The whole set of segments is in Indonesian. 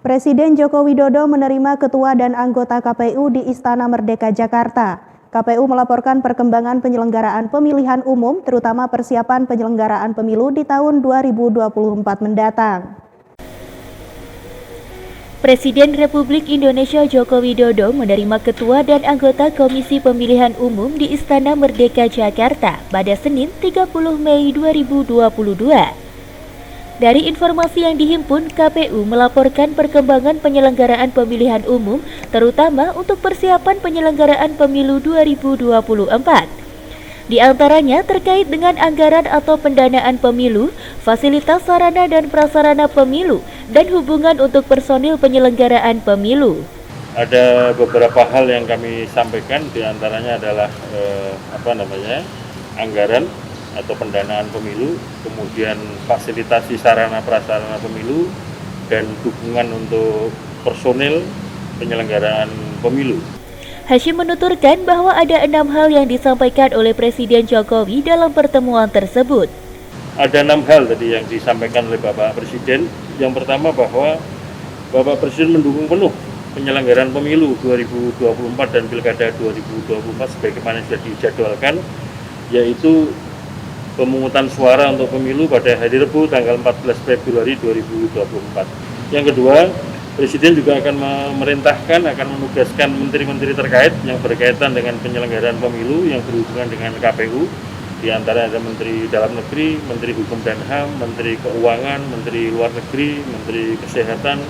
Presiden Joko Widodo menerima ketua dan anggota KPU di Istana Merdeka Jakarta. KPU melaporkan perkembangan penyelenggaraan pemilihan umum, terutama persiapan penyelenggaraan pemilu di tahun 2024 mendatang. Presiden Republik Indonesia Joko Widodo menerima ketua dan anggota Komisi Pemilihan Umum di Istana Merdeka Jakarta pada Senin 30 Mei 2022. Dari informasi yang dihimpun, KPU melaporkan perkembangan penyelenggaraan pemilihan umum, terutama untuk persiapan penyelenggaraan pemilu 2024. Di antaranya terkait dengan anggaran atau pendanaan pemilu, fasilitas sarana dan prasarana pemilu, dan hubungan untuk personil penyelenggaraan pemilu. Ada beberapa hal yang kami sampaikan, di antaranya adalah anggaran atau pendanaan pemilu, kemudian fasilitasi sarana prasarana pemilu, dan dukungan untuk personil penyelenggaraan pemilu. Hashim menuturkan bahwa ada 6 hal yang disampaikan oleh Presiden Jokowi dalam pertemuan tersebut. Ada 6 hal tadi yang disampaikan oleh Bapak Presiden. Yang pertama bahwa Bapak Presiden mendukung penuh penyelenggaraan pemilu 2024 dan Pilkada 2024 sebagaimana sudah dijadwalkan, yaitu pemungutan suara untuk pemilu pada hari Rabu tanggal 14 Februari 2024. Yang kedua, Presiden juga akan akan menugaskan menteri-menteri terkait yang berkaitan dengan penyelenggaraan pemilu yang berhubungan dengan KPU. Di antara ada Menteri Dalam Negeri, Menteri Hukum dan HAM, Menteri Keuangan, Menteri Luar Negeri, Menteri Kesehatan,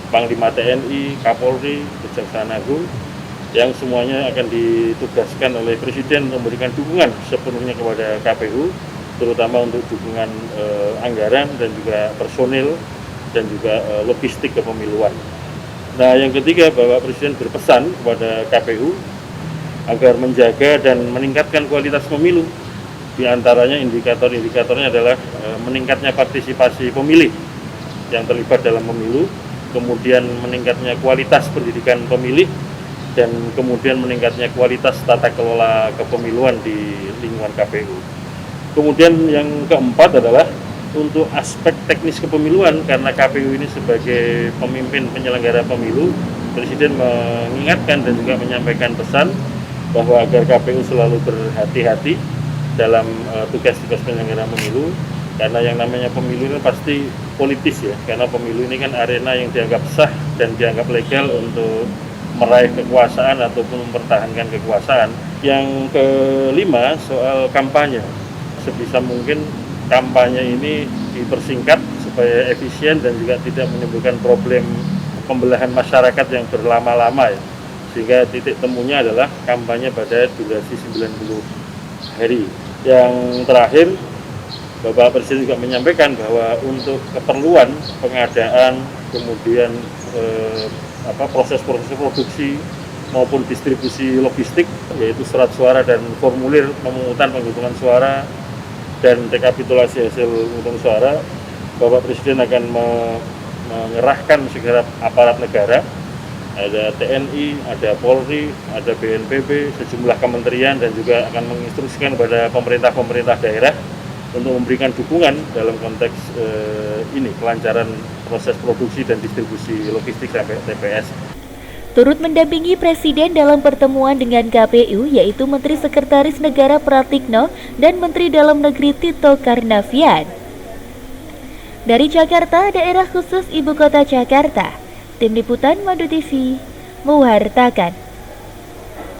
Panglima TNI, Kapolri, Kejaksaan Agung, yang semuanya akan ditugaskan oleh Presiden memberikan dukungan sepenuhnya kepada KPU, terutama untuk dukungan anggaran dan juga personil dan juga logistik kepemiluan. Nah, yang ketiga, Bapak Presiden berpesan kepada KPU agar menjaga dan meningkatkan kualitas pemilu. Di antaranya indikator-indikatornya adalah meningkatnya partisipasi pemilih yang terlibat dalam pemilu, kemudian meningkatnya kualitas pendidikan pemilih, dan kemudian meningkatnya kualitas tata kelola kepemiluan di lingkungan KPU. Kemudian yang keempat adalah untuk aspek teknis kepemiluan, karena KPU ini sebagai pemimpin penyelenggara pemilu, Presiden mengingatkan dan juga menyampaikan pesan bahwa agar KPU selalu berhati-hati dalam tugas-tugas penyelenggara pemilu, karena yang namanya pemilu ini pasti politis ya, karena pemilu ini kan arena yang dianggap sah dan dianggap legal untuk meraih kekuasaan ataupun mempertahankan kekuasaan. Yang kelima, soal kampanye. Sebisa mungkin kampanye ini dipersingkat supaya efisien dan juga tidak menimbulkan problem pembelahan masyarakat yang berlama-lama ya. Sehingga titik temunya adalah kampanye pada durasi 90 hari. Yang terakhir, Bapak Presiden juga menyampaikan bahwa untuk keperluan pengadaan, kemudian proses produksi maupun distribusi logistik, yaitu surat suara dan formulir pemungutan penghitungan suara dan rekapitulasi hasil pemungutan suara, Bapak Presiden akan mengerahkan segera aparat negara, ada TNI, ada Polri, ada BNPB, sejumlah kementerian, dan juga akan menginstruksikan kepada pemerintah daerah untuk memberikan dukungan dalam konteks kelancaran proses produksi dan distribusi logistik sampai TPS. Turut mendampingi Presiden dalam pertemuan dengan KPU yaitu Menteri Sekretaris Negara Pratikno dan Menteri Dalam Negeri Tito Karnavian. Dari Jakarta, Daerah Khusus Ibu Kota Jakarta, Tim Liputan Madu TV mewartakan.